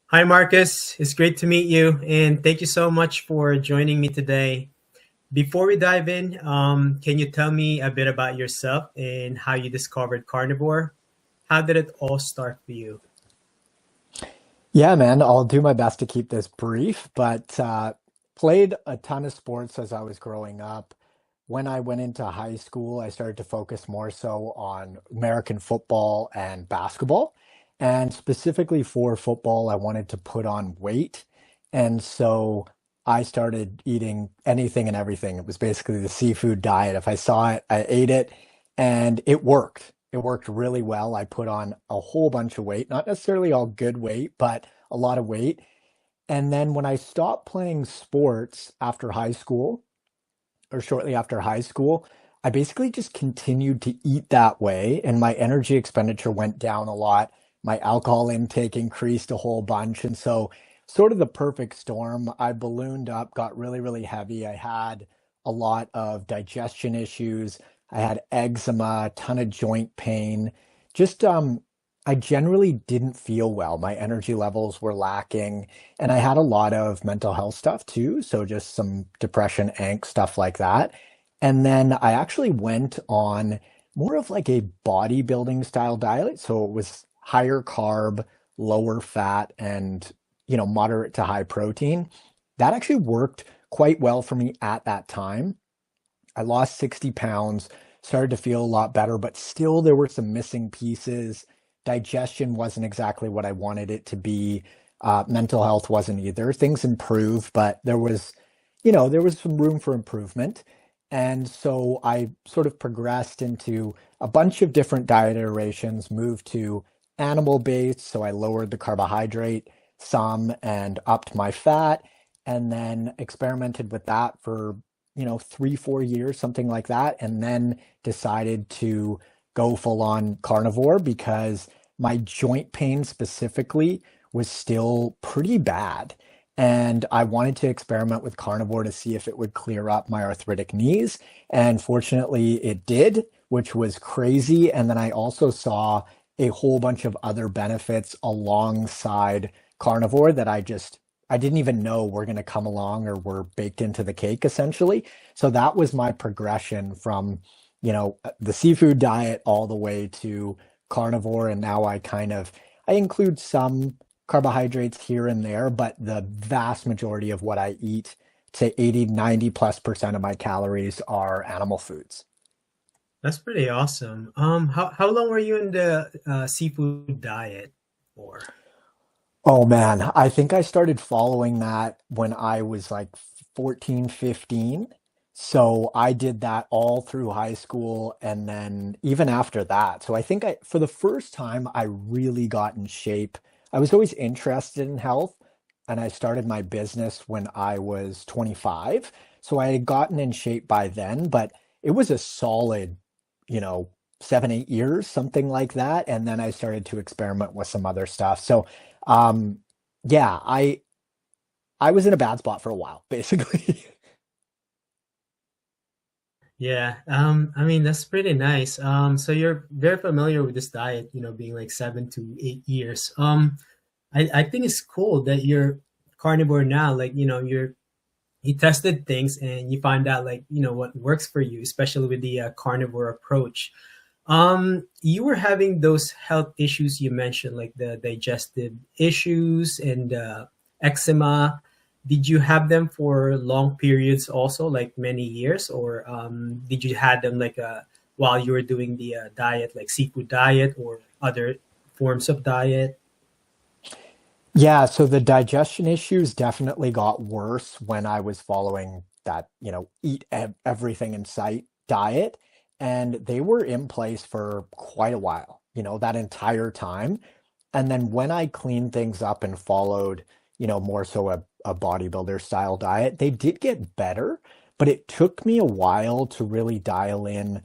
Hi, Marcus. It's great to meet you, and thank you so much for joining me today. Before we dive in, can you tell me a bit about yourself and how you discovered carnivore? How did it all start for you? Yeah, man, I'll do my best to keep this brief, but played a ton of sports as I was growing up. When I went into high school, I started to focus more so on American football and basketball. And specifically for football, I wanted to put on weight. And so I started eating anything and everything. It was basically the seafood diet. If I saw it, I ate it, and it worked. It worked really well. I put on a whole bunch of weight, not necessarily all good weight, but a lot of weight. And then when I stopped playing sports after high school, or shortly after high school, I basically just continued to eat that way, and my energy expenditure went down a lot. My alcohol intake increased a whole bunch. And so, sort of the perfect storm, I ballooned up, got really, really heavy. I had a lot of digestion issues. I had eczema, a ton of joint pain. Just, I generally didn't feel well. My energy levels were lacking. And I had a lot of mental health stuff too. So just some depression, angst, stuff like that. And then I actually went on more of like a bodybuilding style diet. So it was higher carb, lower fat, and, moderate to high protein. That actually worked quite well for me at that time. I lost 60 pounds, started to feel a lot better, but still there were some missing pieces. Digestion wasn't exactly what I wanted it to be. Mental health wasn't either. Things improved, but there was some room for improvement. And so I sort of progressed into a bunch of different diet iterations, moved to animal based. So I lowered the carbohydrate some and upped my fat, and then experimented with that for 3, 4 years, something like that, and then decided to go full on carnivore because my joint pain specifically was still pretty bad. And I wanted to experiment with carnivore to see if it would clear up my arthritic knees. And fortunately, it did, which was crazy. And then I also saw a whole bunch of other benefits alongside carnivore that I didn't even know were going to come along or were baked into the cake essentially. So that was my progression from, the seafood diet all the way to carnivore. And now I include some carbohydrates here and there, but the vast majority of what I eat, say 80, 90+% of my calories are animal foods. That's pretty awesome. How long were you in the seafood diet for? Oh man, I think I started following that when I was like 14, 15. So I did that all through high school and then even after that. So I think for the first time, I really got in shape. I was always interested in health, and I started my business when I was 25. So I had gotten in shape by then, but it was a solid, you know, 7, 8 years, something like that. And then I started to experiment with some other stuff. So, um, yeah, I was in a bad spot for a while, basically. Yeah, I mean that's pretty nice. So you're very familiar with this diet, being like 7 to 8 years. I think it's cool that you're carnivore now. Like, you tested things and you find out like what works for you, especially with the carnivore approach. You were having those health issues you mentioned, like the digestive issues and eczema. Did you have them for long periods also, like many years, or did you had them like while you were doing the diet, like seafood diet or other forms of diet? Yeah, so the digestion issues definitely got worse when I was following that, eat everything in sight diet. And they were in place for quite a while, that entire time. And then when I cleaned things up and followed, more so a bodybuilder style diet, they did get better, but it took me a while to really dial in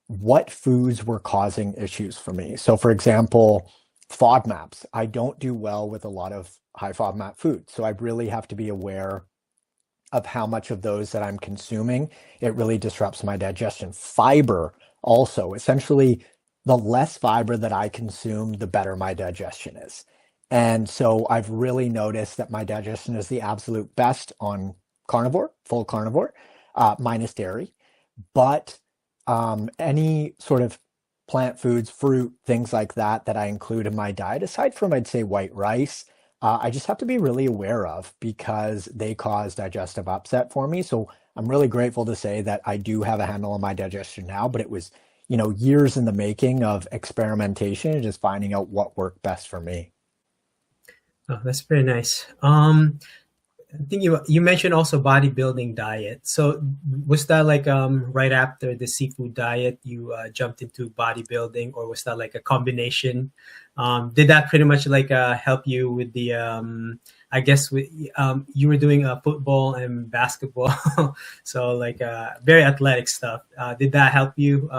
what foods were causing issues for me. So, for example, FODMAPs. I don't do well with a lot of high FODMAP food. So, I really have to be aware of how much of those that I'm consuming. It really disrupts my digestion. Fiber, also, essentially, the less fiber that I consume, the better my digestion is. And so I've really noticed that my digestion is the absolute best on carnivore, full carnivore, minus dairy. But any sort of plant foods, fruit, things like that that I include in my diet, aside from I'd say white rice, I just have to be really aware of because they cause digestive upset for me. So I'm really grateful to say that I do have a handle on my digestion now, but it was, years in the making of experimentation and just finding out what worked best for me. Oh, that's pretty nice. I think you mentioned also bodybuilding diet. So was that like right after the seafood diet you jumped into bodybuilding, or was that like a combination? Did that pretty much like help you with the I guess with you were doing football and basketball, so like very athletic stuff. Did that help you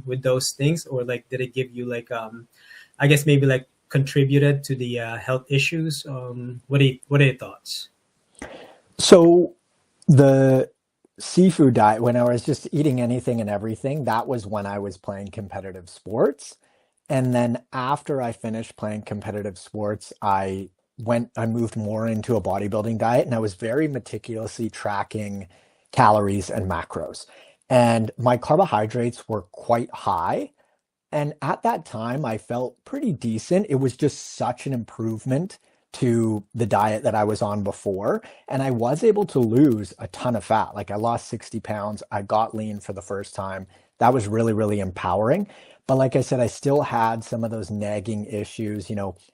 with those things, or like did it give you like I guess maybe like contributed to the health issues? What are your thoughts? So the seafood diet, when I was just eating anything and everything, that was when I was playing competitive sports. And then after I finished playing competitive sports, I moved more into a bodybuilding diet and I was very meticulously tracking calories and macros. And my carbohydrates were quite high. And at that time, I felt pretty decent. It was just such an improvement to the diet that I was on before. And I was able to lose a ton of fat. Like I lost 60 pounds. I got lean for the first time. That was really, really empowering. But like I said, I still had some of those nagging issues,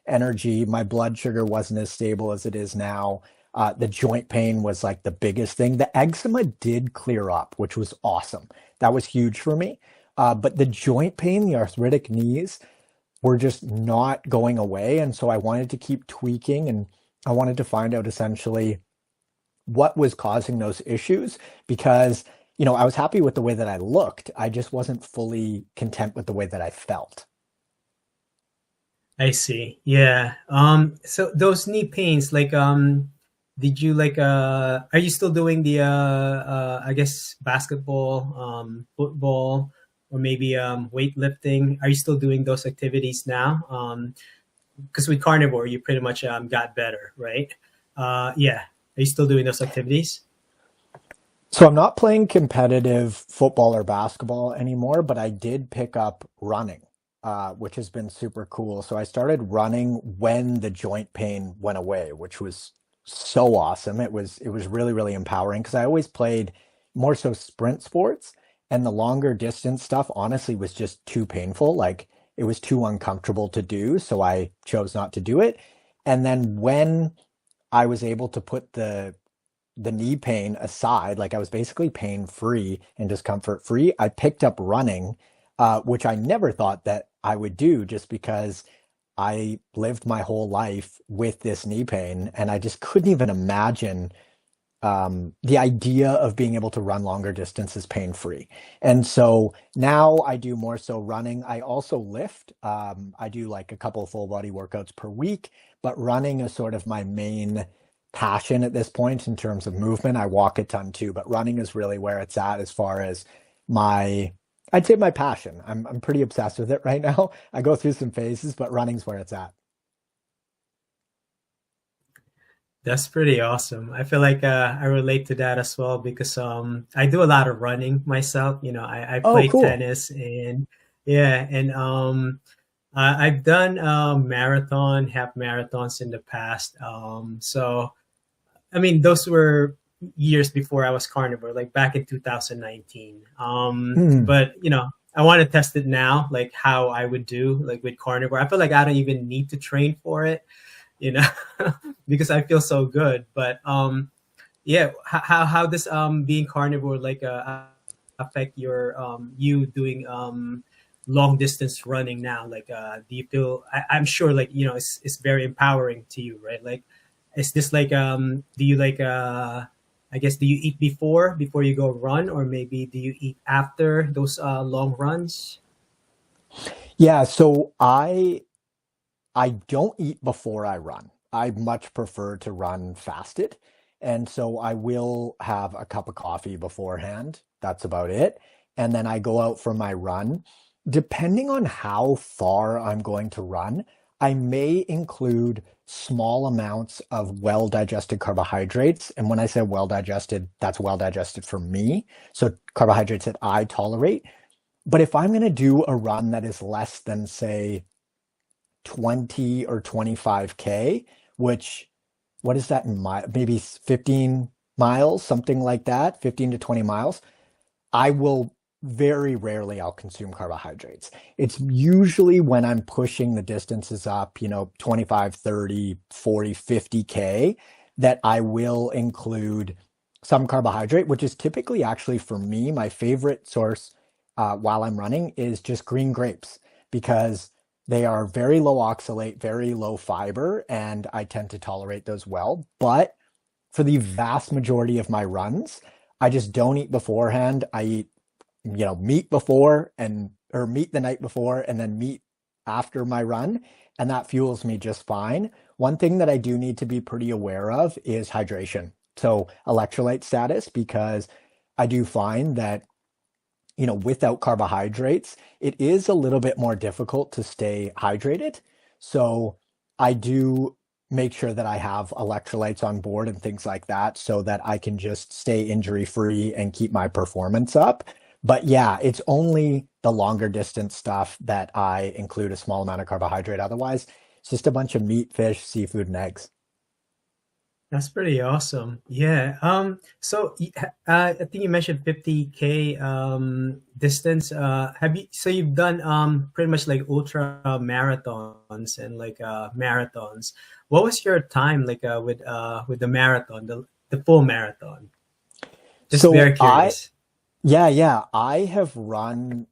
energy. My blood sugar wasn't as stable as it is now. The joint pain was like the biggest thing. The eczema did clear up, which was awesome. That was huge for me. But the joint pain, the arthritic knees, were just not going away. And so I wanted to keep tweaking and I wanted to find out essentially what was causing those issues because, I was happy with the way that I looked. I just wasn't fully content with the way that I felt. I see. Yeah. So those knee pains, like, did you like, are you still doing the, I guess basketball, football, or maybe, weightlifting? Are you still doing those activities now? Because with carnivore, you pretty much, got better, right? Yeah. Are you still doing those activities? So I'm not playing competitive football or basketball anymore, but I did pick up running, which has been super cool. So I started running when the joint pain went away, which was so awesome. It was really, really empowering because I always played more so sprint sports and the longer distance stuff honestly was just too painful. Like it was too uncomfortable to do, so I chose not to do it. And then when I was able to put the knee pain aside, like I was basically pain free and discomfort free, I picked up running, which I never thought that I would do just because I lived my whole life with this knee pain and I just couldn't even imagine the idea of being able to run longer distances pain free. And so now I do more so running. I also lift. I do like a couple of full body workouts per week, but running is sort of my main passion at this point in terms of movement. I walk a ton too, but running is really where it's at as far as my, I'd say my passion. I'm pretty obsessed with it right now. I go through some phases, but running's where it's at. That's pretty awesome. I feel like I relate to that as well because I do a lot of running myself. I Oh, play cool. tennis and yeah, and I've done marathon, half marathons in the past. So I mean, those were years before I was carnivore, like back in 2019. Hmm. But I want to test it now, like how I would do like with carnivore. I feel like I don't even need to train for it, you know, because I feel so good. But yeah, how does being carnivore like affect your you doing long distance running now? Like, do you feel? I'm sure like it's very empowering to you, right? Like, is this like do you like I guess do you eat before you go run, or maybe do you eat after those long runs? Yeah, so I don't eat before I run. I much prefer to run fasted. And so I will have a cup of coffee beforehand. That's about it. And then I go out for my run. Depending on how far I'm going to run, I may include small amounts of well-digested carbohydrates. And when I say well-digested, that's well-digested for me. So carbohydrates that I tolerate. But if I'm going to do a run that is less than, say, 20 or 25K, which, what is that in maybe 15 miles, something like that, 15 to 20 miles. I will very rarely I'll consume carbohydrates. It's usually when I'm pushing the distances up, 25, 30, 40, 50K that I will include some carbohydrate, which is typically actually for me, my favorite source while I'm running is just green grapes because they are very low oxalate, very low fiber, and I tend to tolerate those well. But for the vast majority of my runs, I just don't eat beforehand. I eat, meat before and or meat the night before and then meat after my run, and that fuels me just fine. One thing that I do need to be pretty aware of is hydration. So electrolyte status, because I do find that without carbohydrates, it is a little bit more difficult to stay hydrated. So I do make sure that I have electrolytes on board and things like that so that I can just stay injury free and keep my performance up. But yeah, it's only the longer distance stuff that I include a small amount of carbohydrate. Otherwise, it's just a bunch of meat, fish, seafood, and eggs. That's pretty awesome. Yeah. I think you mentioned 50K distance. Have you so you've done pretty much like ultra marathons and like marathons. What was your time like with the marathon, the full marathon? Just very So I, curious. yeah, yeah, I have run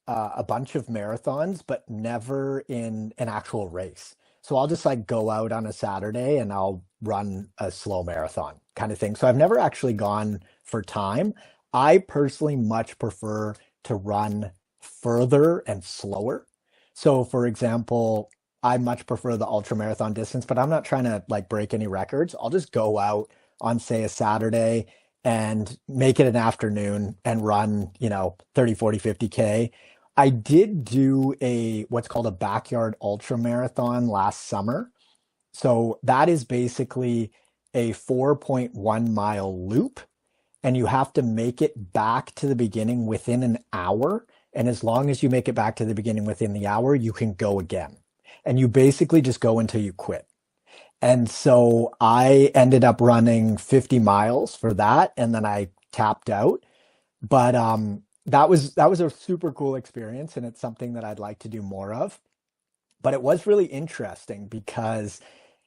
a bunch of marathons, but never in an actual race. So I'll just like go out on a Saturday and I'll run a slow marathon kind of thing. So I've never actually gone for time. I personally much prefer to run further and slower. So for example, I much prefer the ultra marathon distance, but I'm not trying to like break any records. I'll just go out on say a Saturday and make it an afternoon and run, 30, 40, 50K. I did do a what's called a backyard ultra marathon last summer. So that is basically a 4.1 mile loop, and you have to make it back to the beginning within an hour. And as long as you make it back to the beginning within the hour, you can go again. And you basically just go until you quit. And so I ended up running 50 miles for that, and then I tapped out. But that was a super cool experience, and it's something that I'd like to do more of. But it was really interesting because,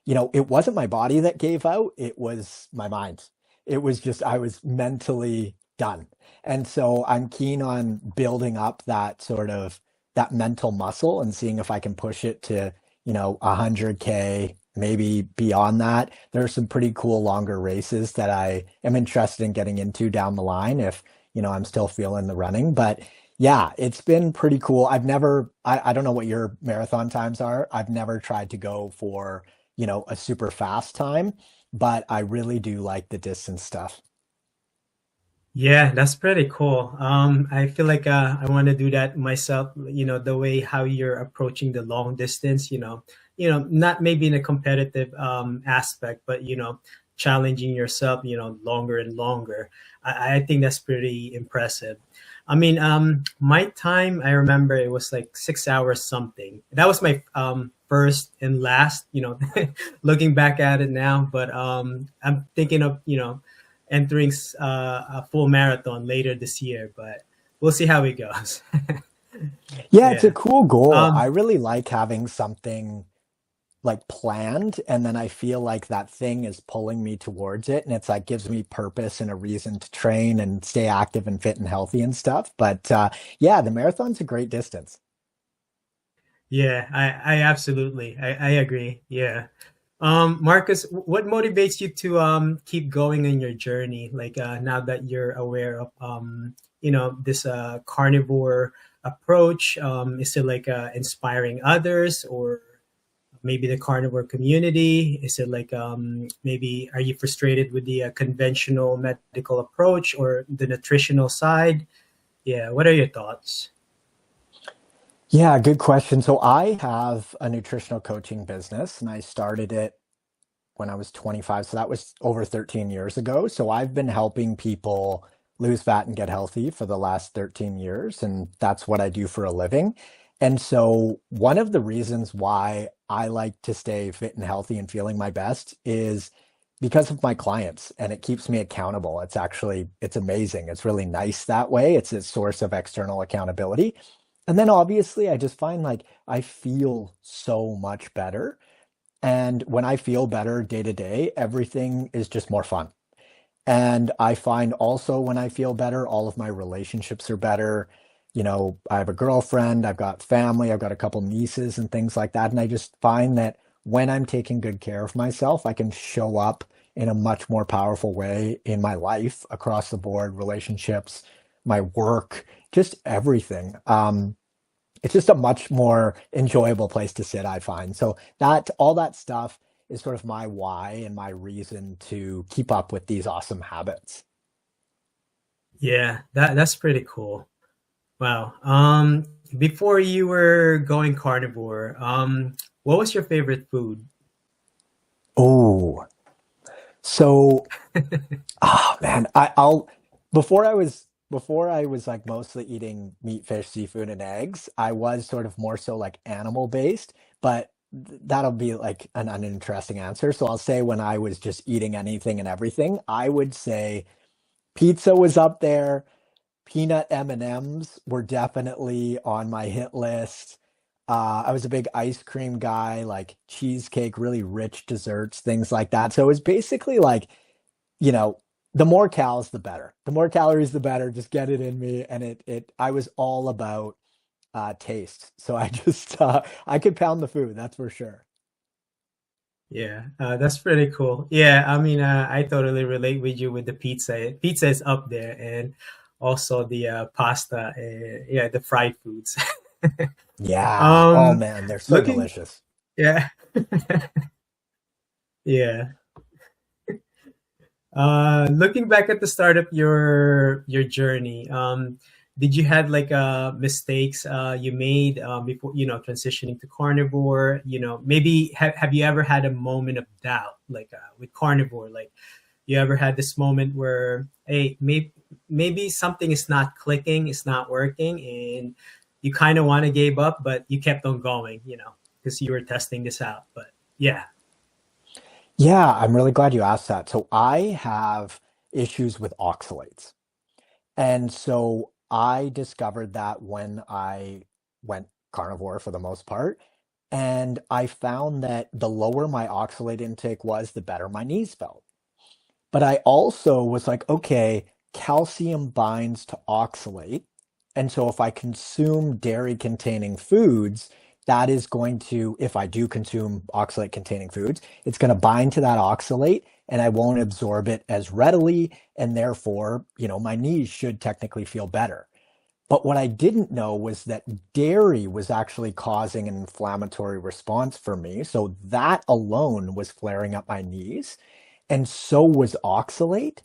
it wasn't my body that gave out, it was my mind. It was just I was mentally done. And so I'm keen on building up that sort of that mental muscle and seeing if I can push it to, 100K, maybe beyond that. There are some pretty cool longer races that I am interested in getting into down the line if, I'm still feeling the running. But yeah, it's been pretty cool. I don't know what your marathon times are. I've never tried to go for, a super fast time, but I really do like the distance stuff. Yeah, that's pretty cool. I feel like I want to do that myself, the way how you're approaching the long distance, not maybe in a competitive aspect, but challenging yourself, longer and longer. I think that's pretty impressive. I mean, my time, I remember it was like 6 hours something. That was my first and last, looking back at it now. But I'm thinking of, entering a full marathon later this year, but we'll see how it goes. Yeah, it's a Yeah. cool goal. I Um, really like having something like planned, and then I feel like that thing is pulling me towards it, and it's like gives me purpose and a reason to train and stay active and fit and healthy and stuff. But yeah, the marathon's a great distance. yeah, I absolutely, I agree. Yeah. Marcus, what motivates you to keep going in your journey? Like now that you're aware of this carnivore approach, is it like inspiring others or maybe the carnivore community? Is it like maybe are you frustrated with the conventional medical approach or the nutritional side? Yeah, what are your thoughts? Yeah, good question. So I have a nutritional coaching business and I started it when I was 25. So that was over 13 years ago. So I've been helping people lose fat and get healthy for the last 13 years. And that's what I do for a living. And so one of the reasons why I like to stay fit and healthy and feeling my best is because of my clients, and it keeps me accountable. It's amazing. It's really nice that way. It's a source of external accountability. And then obviously I just find like I feel so much better, and when I feel better day to day, everything is just more fun. And I find also when I feel better, all of my relationships are better. I have a girlfriend, I've got family, I've got a couple nieces and things like that. And I just find that when I'm taking good care of myself, I can show up in a much more powerful way in my life across the board, relationships, my work, just everything. It's just a much more enjoyable place to sit, I find. So that all that stuff is sort of my why and my reason to keep up with these awesome habits. Yeah, that's pretty cool. Wow. Before you were going carnivore, what was your favorite food? Oh, so man, I'll before I was like mostly eating meat, fish, seafood, and eggs, I was sort of more so like animal based, but that'll be like an uninteresting answer. So I'll say when I was just eating anything and everything, I would say pizza was up there. Peanut M&Ms were definitely on my hit list. I was a big ice cream guy, like cheesecake, really rich desserts, things like that. So it was basically like, you know, the more calories, the better. The more calories, the better. Just get it in me. And I was all about taste. So I could pound the food, that's for sure. Yeah, that's pretty cool. Yeah, I mean, I totally relate with you with the pizza. Pizza is up there, and also the pasta, yeah, the fried foods. Yeah. Oh Um, man, they're so looking, delicious. yeah, yeah. Looking back at the start of your journey, did you had like mistakes you made before transitioning to carnivore? Maybe have you ever had a moment of doubt like with carnivore? Like you ever had this moment where hey maybe something is not clicking, it's not working, and you kind of want to give up, but you kept on going, because you were testing this out. But yeah, Yeah, I'm really glad you asked that. So I have issues with oxalates. And so I discovered that when I went carnivore for the most part. And I found that the lower my oxalate intake was, the better my knees felt. But I also was like, okay, calcium binds to oxalate. And so if I consume dairy containing foods, that is going to, if I do consume oxalate containing foods, it's going to bind to that oxalate and I won't absorb it as readily. And therefore, my knees should technically feel better. But what I didn't know was that dairy was actually causing an inflammatory response for me. So that alone was flaring up my knees, and so was oxalate.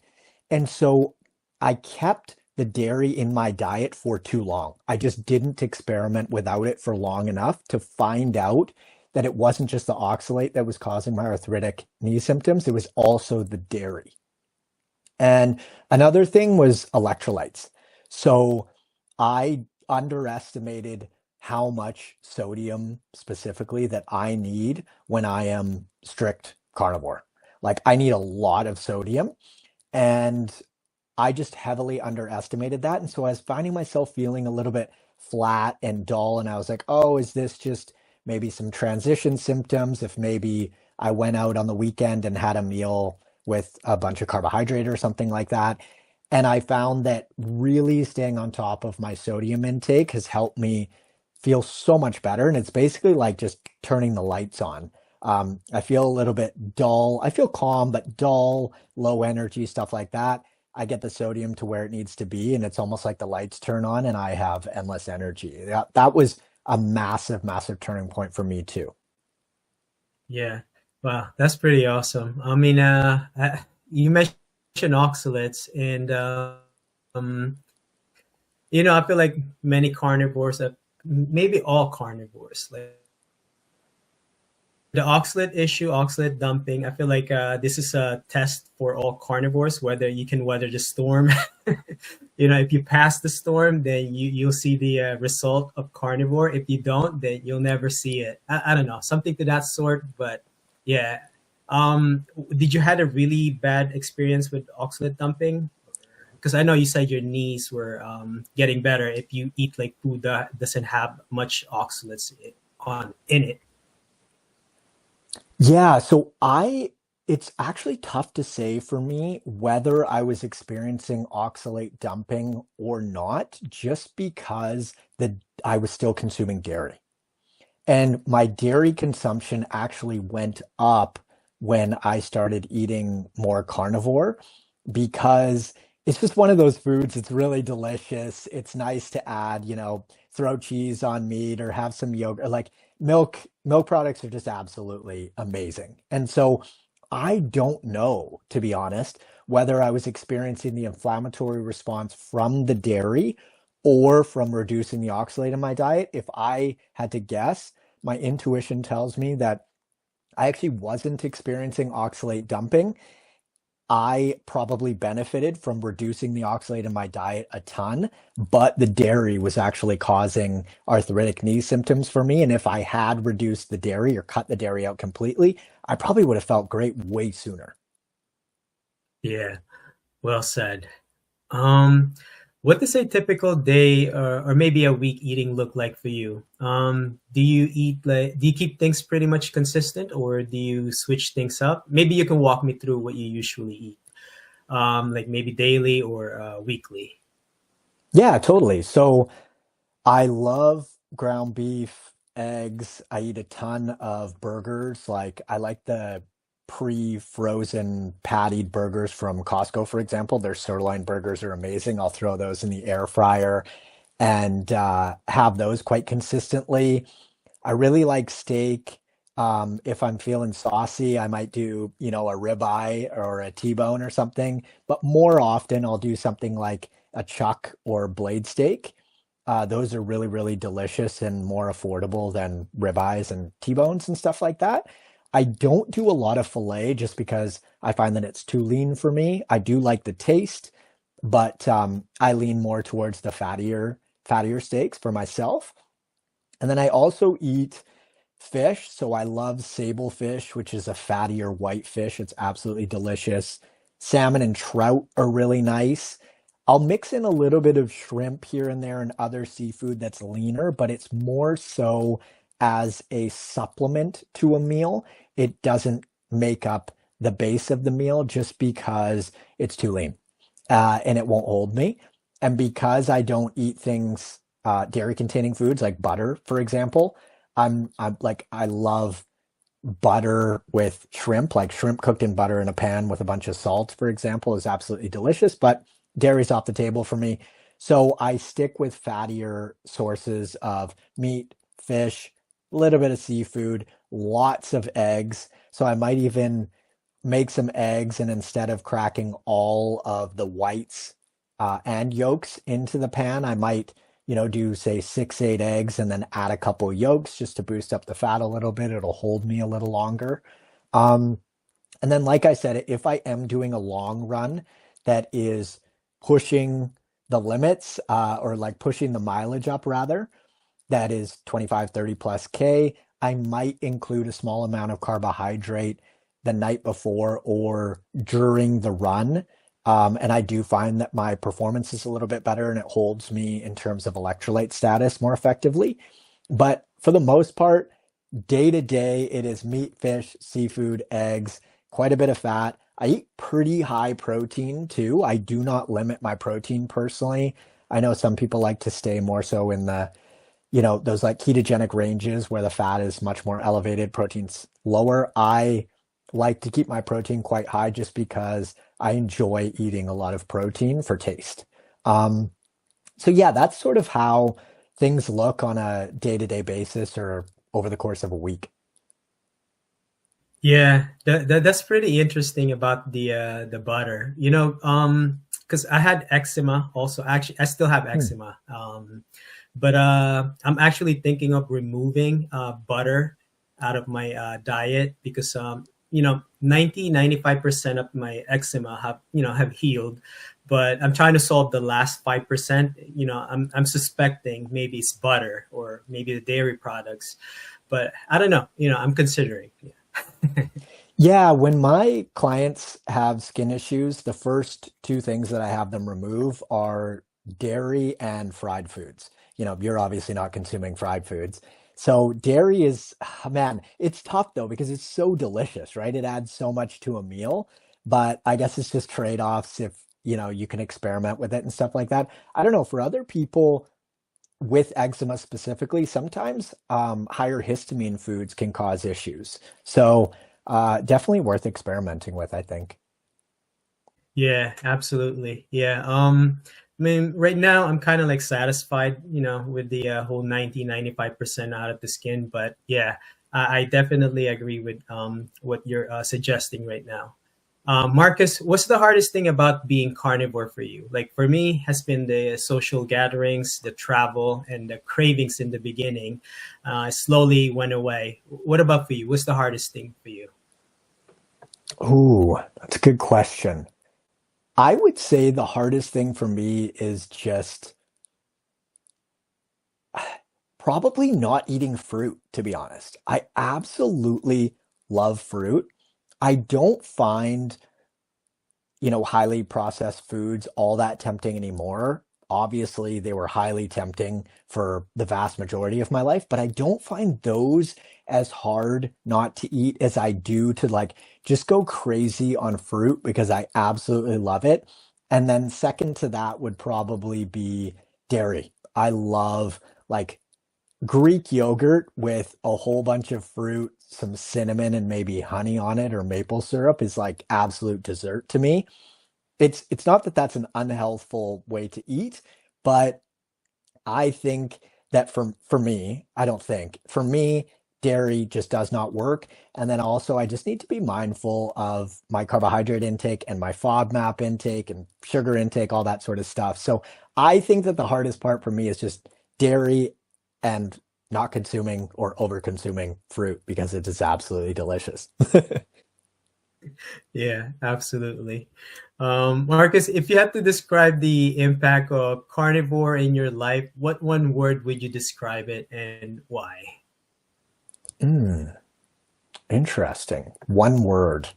And so I kept the dairy in my diet for too long. I just didn't experiment without it for long enough to find out that it wasn't just the oxalate that was causing my arthritic knee symptoms, it was also the dairy. And another thing was electrolytes. So I underestimated how much sodium specifically that I need when I am strict carnivore. Like I need a lot of sodium, and I just heavily underestimated that. And so I was finding myself feeling a little bit flat and dull. And I was like, oh, is this just maybe some transition symptoms? If maybe I went out on the weekend and had a meal with a bunch of carbohydrate or something like that. And I found that really staying on top of my sodium intake has helped me feel so much better. And it's basically like just turning the lights on. I feel a little bit dull. I feel calm, but dull, low energy, stuff like that. I get the sodium to where it needs to be, and it's almost like the lights turn on and I have endless energy. That was a massive, massive turning point for me too. yeah. Wow, that's pretty awesome. I mean, you mentioned oxalates, and I feel like many carnivores. maybe all carnivores, like the oxalate issue, oxalate dumping. I feel like this is a test for all carnivores, whether you can weather the storm. If you pass the storm, then you'll see the result of carnivore. If you don't, then you'll never see it. I don't know, something to that sort. But yeah, did you had a really bad experience with oxalate dumping? Because I know you said your knees were getting better if you eat like food that doesn't have much oxalates on in it. Yeah, so it's actually tough to say for me whether I was experiencing oxalate dumping or not, just because I was still consuming dairy. And my dairy consumption actually went up when I started eating more carnivore because it's just one of those foods. It's really delicious. It's nice to add, throw cheese on meat or have some yogurt. Like milk products are just absolutely amazing. And so I don't know, to be honest, whether I was experiencing the inflammatory response from the dairy or from reducing the oxalate in my diet. If I had to guess, my intuition tells me that I actually wasn't experiencing oxalate dumping. I probably benefited from reducing the oxalate in my diet a ton, but the dairy was actually causing arthritic knee symptoms for me. And if I had reduced the dairy or cut the dairy out completely, I probably would have felt great way sooner. Yeah, well said. Um, what does a typical day or maybe a week eating look like for you? Do you keep things pretty much consistent or do you switch things up? Maybe you can walk me through what you usually eat, like maybe daily or weekly. Yeah, totally. So I love ground beef, eggs. I eat a ton of burgers. Like I like the pre-frozen pattied burgers from Costco, for example. Their sirloin burgers are amazing. I'll throw those in the air fryer and have those quite consistently. I really like steak. If I'm feeling saucy, I might do, a ribeye or a T-bone or something. But more often, I'll do something like a chuck or blade steak. Those are really, really delicious and more affordable than ribeyes and T-bones and stuff like that. I don't do a lot of filet just because I find that it's too lean for me. I do like the taste, but I lean more towards the fattier steaks for myself. And then I also eat fish. So I love sable fish, which is a fattier white fish. It's absolutely delicious. Salmon and trout are really nice. I'll mix in a little bit of shrimp here and there and other seafood that's leaner, but it's more so as a supplement to a meal. It doesn't make up the base of the meal just because it's too lean and it won't hold me. And because I don't eat things, dairy containing foods like butter, for example, I'm like, I love butter with shrimp, like shrimp cooked in butter in a pan with a bunch of salt, for example, is absolutely delicious, but dairy's off the table for me. So I stick with fattier sources of meat, fish, a little bit of seafood, lots of eggs. So I might even make some eggs and instead of cracking all of the whites and yolks into the pan, I might, do say 6, 8 eggs and then add a couple yolks just to boost up the fat a little bit. It'll hold me a little longer. Um, and then, like I said, if I am doing a long run that is pushing the limits or like pushing the mileage up rather, that is 25, 30 plus K, I might include a small amount of carbohydrate the night before or during the run. And I do find that my performance is a little bit better and it holds me in terms of electrolyte status more effectively. But for the most part, day to day, it is meat, fish, seafood, eggs, quite a bit of fat. I eat pretty high protein too. I do not limit my protein personally. I know some people like to stay more so in the those like ketogenic ranges where the fat is much more elevated, protein's lower. I like to keep my protein quite high just because I enjoy eating a lot of protein for taste. Um, so yeah, that's sort of how things look on a day-to-day basis or over the course of a week. Yeah, that's pretty interesting about the butter. Because I had eczema also. Actually, I still have Hmm. eczema. But I'm actually thinking of removing butter out of my diet because 95% of my eczema have healed, but I'm trying to solve the last 5%. I'm suspecting maybe it's butter or maybe the dairy products, but I don't know. I'm considering. Yeah. Yeah, when my clients have skin issues, the first two things that I have them remove are dairy and fried foods. You're obviously not consuming fried foods. So dairy is, man, it's tough though because it's so delicious, right? It adds so much to a meal, but I guess it's just trade-offs if, you can experiment with it and stuff like that. I don't know, for other people with eczema specifically, sometimes higher histamine foods can cause issues. So definitely worth experimenting with, I think. Yeah, absolutely. Yeah. I mean, right now I'm kind of like satisfied, with the whole 95% out of the skin. But yeah, I definitely agree with what you're suggesting right now. Marcus, what's the hardest thing about being carnivore for you? Like for me, has been the social gatherings, the travel, and the cravings in the beginning. Slowly went away. What about for you? What's the hardest thing for you? Ooh, that's a good question. I would say the hardest thing for me is just probably not eating fruit, to be honest. I absolutely love fruit. I don't find highly processed foods all that tempting anymore. Obviously, they were highly tempting for the vast majority of my life, but I don't find those as hard not to eat as I do to like just go crazy on fruit because I absolutely love it. And then second to that would probably be dairy. I love like Greek yogurt with a whole bunch of fruit, some cinnamon and maybe honey on it or maple syrup is like absolute dessert to me. It's not that that's an unhealthful way to eat, but I think that for me, I don't think for me, dairy just does not work. And then also, I just need to be mindful of my carbohydrate intake and my FODMAP intake and sugar intake, all that sort of stuff. So I think that the hardest part for me is just dairy and not consuming or over consuming fruit because it is absolutely delicious. Yeah, absolutely. Marcus, if you had to describe the impact of carnivore in your life, what one word would you describe it and why? Mm, interesting. One word.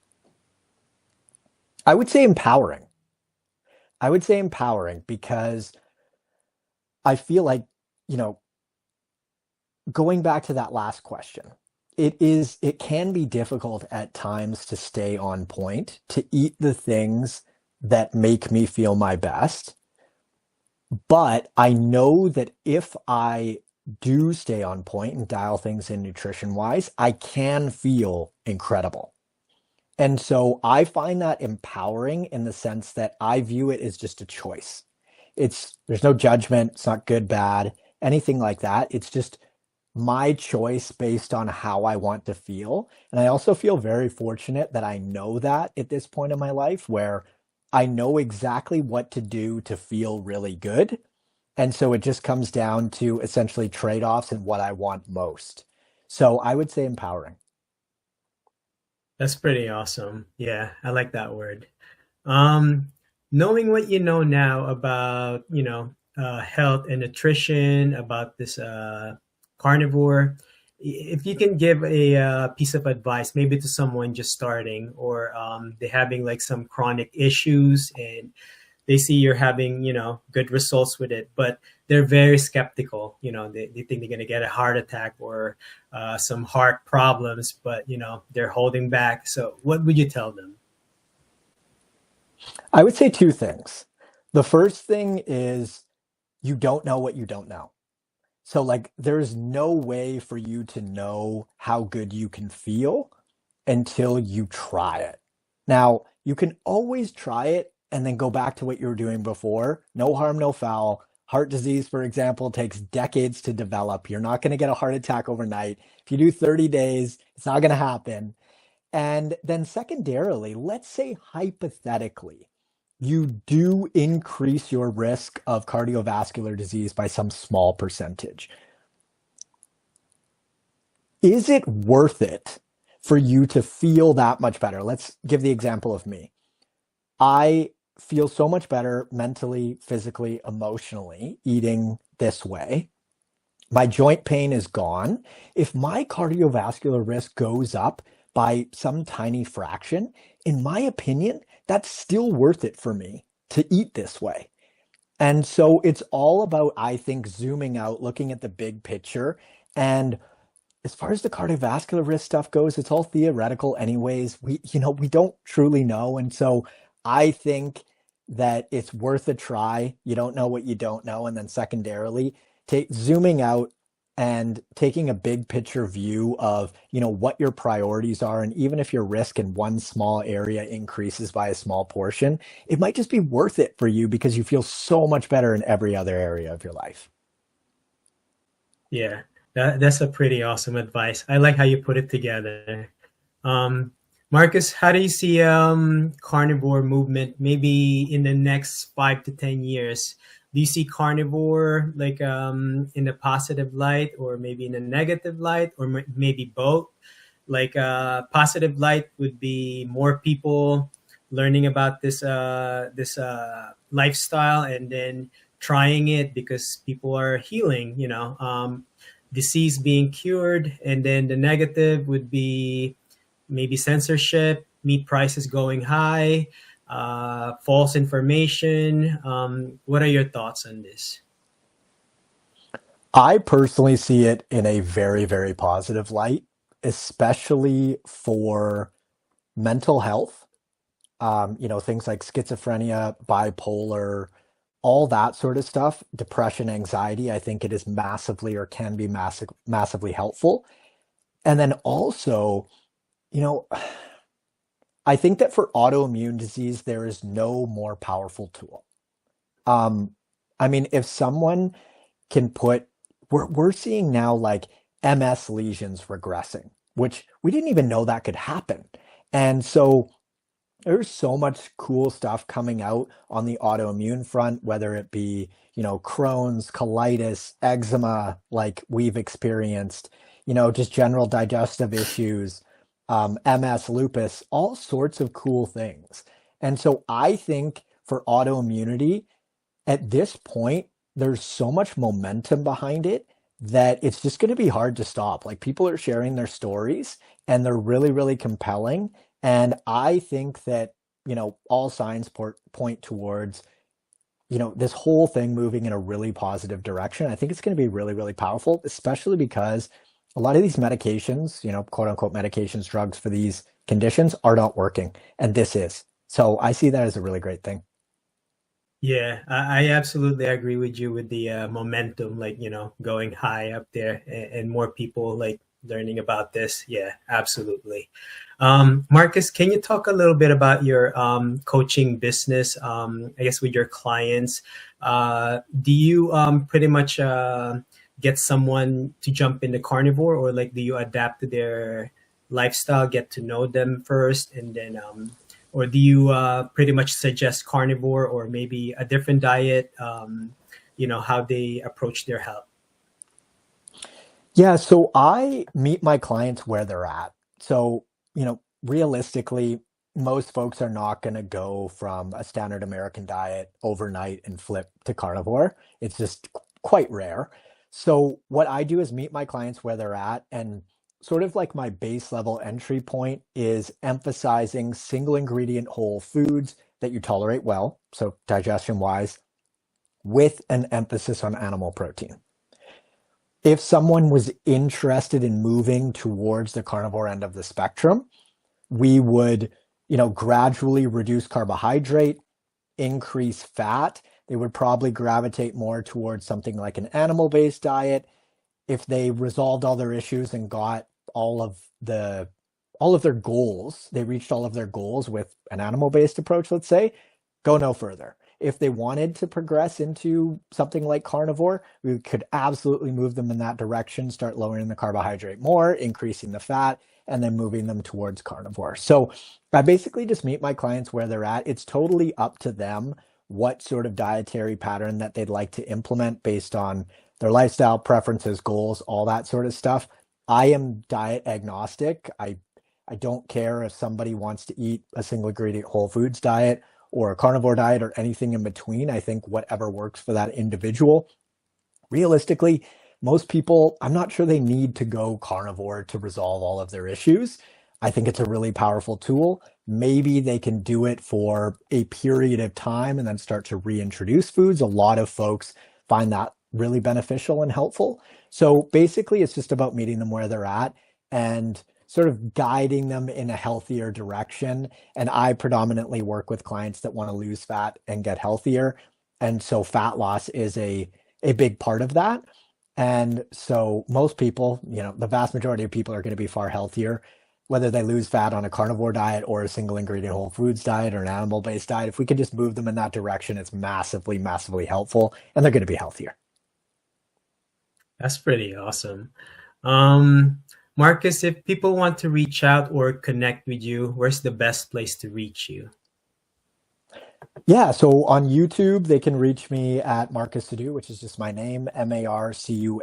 I would say empowering. I would say empowering because I feel like, you know, going back to that last question, it can be difficult at times to stay on point, to eat the things that make me feel my best. But I know that if I do stay on point and dial things in nutrition wise, I can feel incredible. And so I find that empowering in the sense that I view it as just a choice. There's no judgment, it's not good, bad, anything like that. It's just my choice based on how I want to feel. And I also feel very fortunate that I know that at this point in my life where I know exactly what to do to feel really good. And so it just comes down to essentially trade-offs and what I want most. So I would say empowering. That's pretty awesome. Yeah, I like that word. Um, Knowing what you know now about, health and nutrition, about this carnivore, if you can give a piece of advice, maybe to someone just starting or they're having like some chronic issues and they see you're having, good results with it, but they're very skeptical. They think they're going to get a heart attack or some heart problems, but, they're holding back. So what would you tell them? I would say two things. The first thing is you don't know what you don't know. So, like, there's no way for you to know how good you can feel until you try it. Now, you can always try it and then go back to what you were doing before. No harm, no foul. Heart disease, for example, takes decades to develop. You're not going to get a heart attack overnight. If you do 30 days, it's not going to happen. And then, secondarily, let's say hypothetically you do increase your risk of cardiovascular disease by some small percentage. Is it worth it for you to feel that much better? Let's give the example of me. I feel so much better mentally, physically, emotionally eating this way. My joint pain is gone. If my cardiovascular risk goes up by some tiny fraction, in my opinion, that's still worth it for me to eat this way. And so it's all about, I think, zooming out, looking at the big picture. And as far as the cardiovascular risk stuff goes, it's all theoretical anyways. We don't truly know. And so I think that it's worth a try. You don't know what you don't know. And then secondarily, zooming out and taking a big picture view of, what your priorities are. And even if your risk in one small area increases by a small portion, it might just be worth it for you because you feel so much better in every other area of your life. Yeah, that's a pretty awesome advice. I like how you put it together. Um, Marcus, how do you see carnivore movement maybe in the next 5 to 10 years? Do you see carnivore like in a positive light, or maybe in a negative light, or maybe both? Like positive light would be more people learning about this lifestyle and then trying it because people are healing, disease being cured. And then the negative would be maybe censorship, meat prices going high, false information. What are your thoughts on this? I personally see it in a very, very positive light, especially for mental health. Things like schizophrenia, bipolar, all that sort of stuff, depression, anxiety. I think it is massively or can be massively helpful. And then also, you know, I think that for autoimmune disease, there is no more powerful tool. Um, I mean, if someone can put, we're seeing now like MS lesions regressing, which we didn't even know that could happen. And so there's so much cool stuff coming out on the autoimmune front, whether it be, Crohn's, colitis, eczema, like we've experienced, just general digestive issues, MS, lupus, all sorts of cool things. And so I think for autoimmunity, at this point, there's so much momentum behind it that it's just going to be hard to stop. Like people are sharing their stories and they're really, really compelling. And I think that, all signs point towards, this whole thing moving in a really positive direction. I think it's going to be really, really powerful, especially because a lot of these medications, quote unquote medications, drugs for these conditions are not working. And this is. So I see that as a really great thing. Yeah, I absolutely agree with you with the momentum, like, going high up there, and more people like learning about this. Yeah, absolutely. Marcus, can you talk a little bit about your coaching business, I guess with your clients? Do you pretty much get someone to jump into carnivore, or like do you adapt to their lifestyle, get to know them first, and then or do you pretty much suggest carnivore or maybe a different diet? How they approach their health. Yeah, so I meet my clients where they're at. So, realistically, most folks are not going to go from a standard American diet overnight and flip to carnivore. It's just quite rare. So, what I do is meet my clients where they're at, and sort of like my base level entry point is emphasizing single ingredient whole foods that you tolerate well, so digestion wise, with an emphasis on animal protein. If someone was interested in moving towards the carnivore end of the spectrum, we would, gradually reduce carbohydrate, increase fat. They would probably gravitate more towards something like an animal-based diet. If they resolved all their issues and got all of the all of their goals, they reached all of their goals with an animal-based approach, let's say, go no further. If they wanted to progress into something like carnivore, we could absolutely move them in that direction, start lowering the carbohydrate more, increasing the fat, and then moving them towards carnivore. So I basically just meet my clients where they're at. It's totally up to them what sort of dietary pattern that they'd like to implement based on their lifestyle preferences, goals, all that sort of stuff. I am diet agnostic. I don't care if somebody wants to eat a single ingredient whole foods diet or a carnivore diet or anything in between. I think whatever works for that individual. Realistically, most people, I'm not sure they need to go carnivore to resolve all of their issues. I think it's a really powerful tool. Maybe they can do it for a period of time and then start to reintroduce foods. A lot of folks find that really beneficial and helpful. So basically, it's just about meeting them where they're at and sort of guiding them in a healthier direction. And I predominantly work with clients that want to lose fat and get healthier. And so fat loss is a big part of that. And so most people, the vast majority of people are going to be far healthier, whether they lose fat on a carnivore diet or a single ingredient whole foods diet or an animal-based diet. If we can just move them in that direction, it's massively, massively helpful, and they're going to be healthier. That's pretty awesome. Marcus, if people want to reach out or connect with you, where's the best place to reach you? Yeah, so on YouTube, they can reach me at Marcus Sidhu, which is just my name, MarcusSidhu.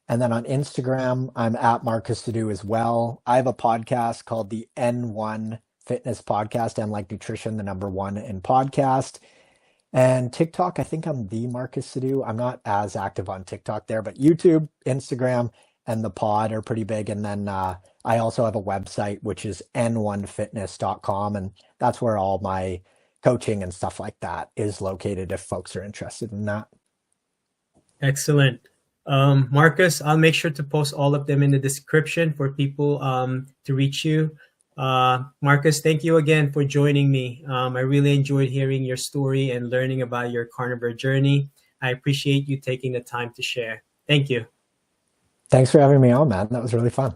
And then on Instagram, I'm at Marcus Sidhu as well. I have a podcast called the N1 Fitness Podcast, and like nutrition, the number one in podcast. And TikTok, I think I'm the Marcus Sidhu. I'm not as active on TikTok there, but YouTube, Instagram, and the pod are pretty big. And then I also have a website, which is n1fitness.com. And that's where all my coaching and stuff like that is located if folks are interested in that. Excellent. Marcus, I'll make sure to post all of them in the description for people to reach you. Marcus, thank you again for joining me. I really enjoyed hearing your story and learning about your carnivore journey. I appreciate you taking the time to share. Thank you. Thanks for having me on, man. That was really fun.